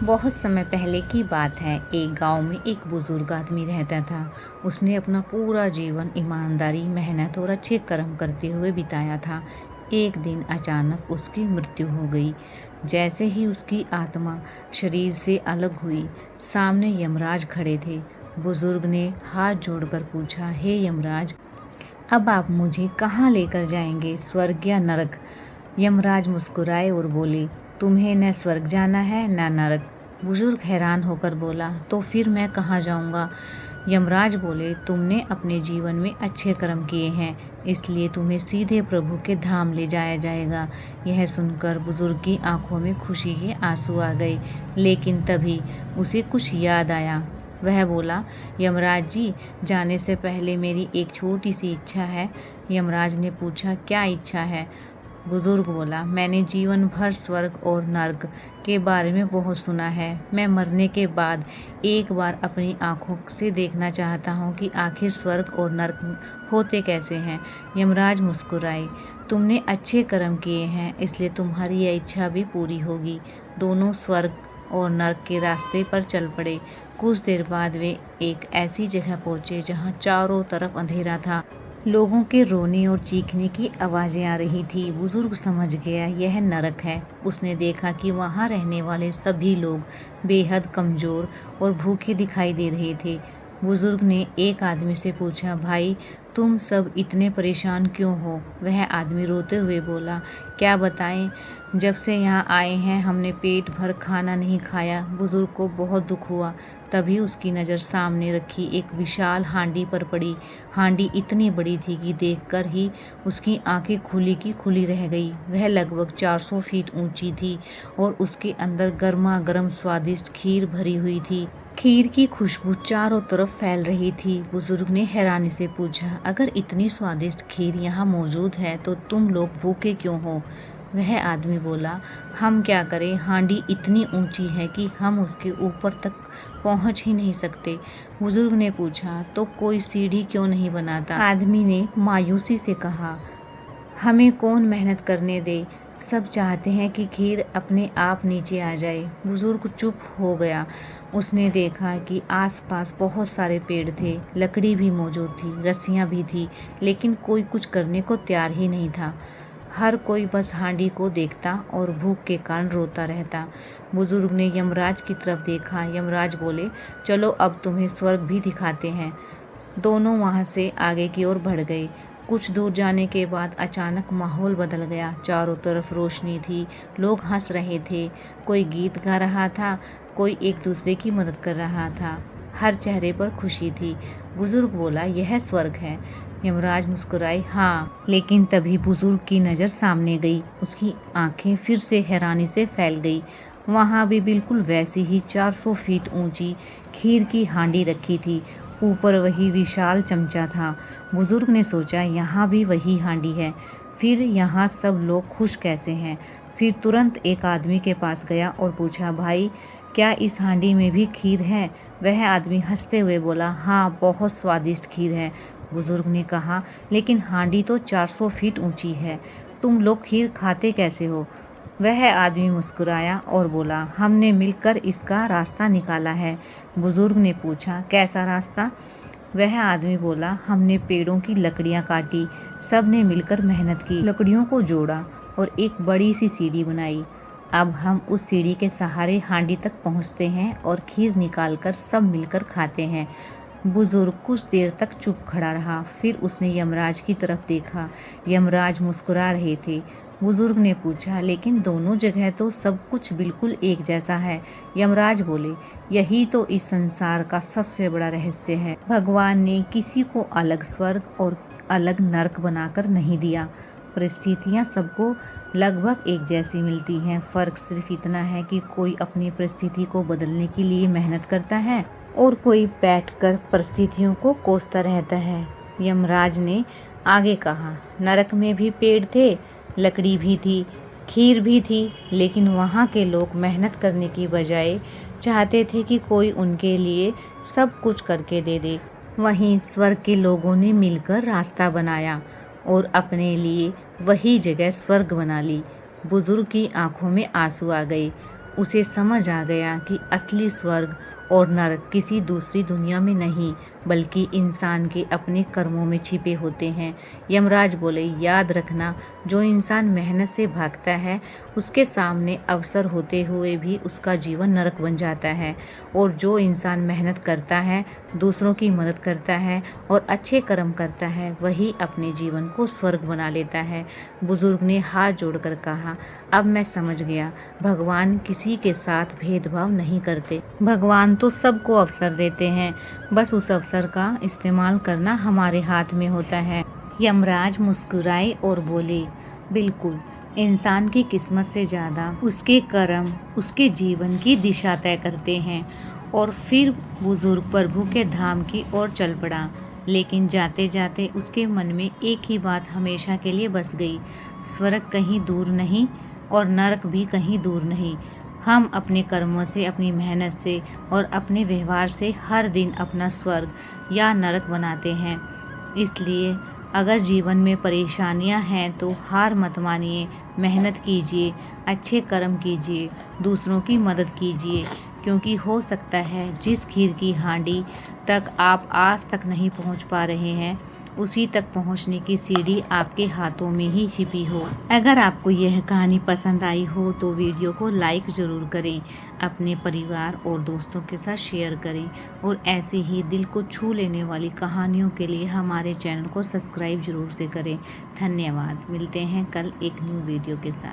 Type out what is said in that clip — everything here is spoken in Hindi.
बहुत समय पहले की बात है। एक गांव में एक बुजुर्ग आदमी रहता था। उसने अपना पूरा जीवन ईमानदारी, मेहनत और अच्छे कर्म करते हुए बिताया था। एक दिन अचानक उसकी मृत्यु हो गई। जैसे ही उसकी आत्मा शरीर से अलग हुई, सामने यमराज खड़े थे। बुजुर्ग ने हाथ जोड़कर पूछा, हे यमराज, अब आप मुझे कहाँ लेकर जाएंगे, स्वर्ग या नरक? यमराज मुस्कुराए और बोले, तुम्हें न स्वर्ग जाना है न नरक। बुजुर्ग हैरान होकर बोला, तो फिर मैं कहाँ जाऊँगा? यमराज बोले, तुमने अपने जीवन में अच्छे कर्म किए हैं, इसलिए तुम्हें सीधे प्रभु के धाम ले जाया जाएगा। यह सुनकर बुजुर्ग की आंखों में खुशी के आंसू आ गए, लेकिन तभी उसे कुछ याद आया। वह बोला, यमराज जी, जाने से पहले मेरी एक छोटी सी इच्छा है। यमराज ने पूछा, क्या इच्छा है? बुजुर्ग बोला, मैंने जीवन भर स्वर्ग और नर्क के बारे में बहुत सुना है। मैं मरने के बाद एक बार अपनी आंखों से देखना चाहता हूँ कि आखिर स्वर्ग और नर्क होते कैसे हैं। यमराज मुस्कुराए, तुमने अच्छे कर्म किए हैं, इसलिए तुम्हारी यह इच्छा भी पूरी होगी। दोनों स्वर्ग और नर्क के रास्ते पर चल पड़े। कुछ देर बाद वे एक ऐसी जगह पहुँचे जहाँ चारों तरफ अंधेरा था। लोगों के रोने और चीखने की आवाज़ें आ रही थी। बुजुर्ग समझ गया यह नरक है। उसने देखा कि वहाँ रहने वाले सभी लोग बेहद कमज़ोर और भूखे दिखाई दे रहे थे। बुजुर्ग ने एक आदमी से पूछा, भाई, तुम सब इतने परेशान क्यों हो? वह आदमी रोते हुए बोला, क्या बताएं, जब से यहाँ आए हैं हमने पेट भर खाना नहीं खाया। बुजुर्ग को बहुत दुख हुआ। तभी उसकी नज़र सामने रखी एक विशाल हांडी पर पड़ी। हांडी इतनी बड़ी थी कि देखकर ही उसकी आंखें खुली की खुली रह गई। वह लगभग 400 फीट ऊंची थी और उसके अंदर गर्मा गर्म स्वादिष्ट खीर भरी हुई थी। खीर की खुशबू चारों तरफ फैल रही थी। बुजुर्ग ने हैरानी से पूछा, अगर इतनी स्वादिष्ट खीर यहाँ मौजूद है तो तुम लोग भूखे क्यों हो? वह आदमी बोला, हम क्या करें, हांडी इतनी ऊंची है कि हम उसके ऊपर तक पहुंच ही नहीं सकते। बुजुर्ग ने पूछा, तो कोई सीढ़ी क्यों नहीं बनाता? आदमी ने मायूसी से कहा, हमें कौन मेहनत करने दे, सब चाहते हैं कि खीर अपने आप नीचे आ जाए। बुजुर्ग चुप हो गया। उसने देखा कि आसपास बहुत सारे पेड़ थे, लकड़ी भी मौजूद थी, रस्सियाँ भी थी, लेकिन कोई कुछ करने को तैयार ही नहीं था। हर कोई बस हांडी को देखता और भूख के कारण रोता रहता। बुजुर्ग ने यमराज की तरफ देखा। यमराज बोले, चलो अब तुम्हें स्वर्ग भी दिखाते हैं। दोनों वहां से आगे की ओर बढ़ गए। कुछ दूर जाने के बाद अचानक माहौल बदल गया। चारों तरफ रोशनी थी, लोग हंस रहे थे, कोई गीत गा रहा था, कोई एक दूसरे की मदद कर रहा था। हर चेहरे पर खुशी थी। बुजुर्ग बोला, यह स्वर्ग है। यमराज मुस्कुराए, हाँ। लेकिन तभी बुजुर्ग की नज़र सामने गई। उसकी आंखें फिर से हैरानी से फैल गई। वहाँ भी बिल्कुल वैसी ही 400 फीट ऊंची खीर की हांडी रखी थी। ऊपर वही विशाल चमचा था। बुजुर्ग ने सोचा, यहाँ भी वही हांडी है, फिर यहाँ सब लोग खुश कैसे हैं? फिर तुरंत एक आदमी के पास गया और पूछा, भाई, क्या इस हांडी में भी खीर है? वह आदमी हंसते हुए बोला, हाँ, बहुत स्वादिष्ट खीर है। बुजुर्ग ने कहा, लेकिन हांडी तो 400 फीट ऊंची है, तुम लोग खीर खाते कैसे हो? वह आदमी मुस्कुराया और बोला, हमने मिलकर इसका रास्ता निकाला है। बुजुर्ग ने पूछा, कैसा रास्ता? वह आदमी बोला, हमने पेड़ों की लकड़ियां काटी, सब ने मिलकर मेहनत की, लकड़ियों को जोड़ा और एक बड़ी सी सीढ़ी बनाई। अब हम उस सीढ़ी के सहारे हांडी तक पहुंचते हैं और खीर निकालकर सब मिलकर खाते हैं। बुजुर्ग कुछ देर तक चुप खड़ा रहा, फिर उसने यमराज की तरफ देखा। यमराज मुस्कुरा रहे थे। बुजुर्ग ने पूछा, लेकिन दोनों जगह तो सब कुछ बिल्कुल एक जैसा है। यमराज बोले, यही तो इस संसार का सबसे बड़ा रहस्य है। भगवान ने किसी को अलग स्वर्ग और अलग नरक बनाकर नहीं दिया। परिस्थितियाँ सबको लगभग एक जैसी मिलती हैं। फ़र्क सिर्फ इतना है कि कोई अपनी परिस्थिति को बदलने के लिए मेहनत करता है और कोई बैठकर परिस्थितियों को कोसता रहता है। यमराज ने आगे कहा, नरक में भी पेड़ थे, लकड़ी भी थी, खीर भी थी, लेकिन वहाँ के लोग मेहनत करने की बजाय चाहते थे कि कोई उनके लिए सब कुछ करके दे दे। वहीं स्वर्ग के लोगों ने मिलकर रास्ता बनाया और अपने लिए वही जगह स्वर्ग बना ली। बुजुर्ग की आंखों में आंसू आ गए। उसे समझ आ गया कि असली स्वर्ग और नरक किसी दूसरी दुनिया में नहीं बल्कि इंसान के अपने कर्मों में छिपे होते हैं। यमराज बोले, याद रखना, जो इंसान मेहनत से भागता है उसके सामने अवसर होते हुए भी उसका जीवन नरक बन जाता है, और जो इंसान मेहनत करता है, दूसरों की मदद करता है और अच्छे कर्म करता है, वही अपने जीवन को स्वर्ग बना लेता है। बुजुर्ग ने हाथ जोड़कर कहा, अब मैं समझ गया, भगवान किसी के साथ भेदभाव नहीं करते। भगवान तो सबको अवसर देते हैं, बस उस अवसर का इस्तेमाल करना हमारे हाथ में होता है। यमराज मुस्कुराए और बोले, बिल्कुल, इंसान की किस्मत से ज़्यादा उसके कर्म उसके जीवन की दिशा तय करते हैं। और फिर बुजुर्ग प्रभु के धाम की ओर चल पड़ा, लेकिन जाते जाते उसके मन में एक ही बात हमेशा के लिए बस गई, स्वर्ग कहीं दूर नहीं और नरक भी कहीं दूर नहीं। हम अपने कर्मों से, अपनी मेहनत से और अपने व्यवहार से हर दिन अपना स्वर्ग या नरक बनाते हैं। इसलिए अगर जीवन में परेशानियां हैं तो हार मत मानिए, मेहनत कीजिए, अच्छे कर्म कीजिए, दूसरों की मदद कीजिए, क्योंकि हो सकता है जिस खीर की हांडी तक आप आज तक नहीं पहुंच पा रहे हैं, उसी तक पहुंचने की सीढ़ी आपके हाथों में ही छिपी हो। अगर आपको यह कहानी पसंद आई हो तो वीडियो को लाइक ज़रूर करें, अपने परिवार और दोस्तों के साथ शेयर करें, और ऐसी ही दिल को छू लेने वाली कहानियों के लिए हमारे चैनल को सब्सक्राइब ज़रूर से करें। धन्यवाद। मिलते हैं कल एक न्यू वीडियो के साथ।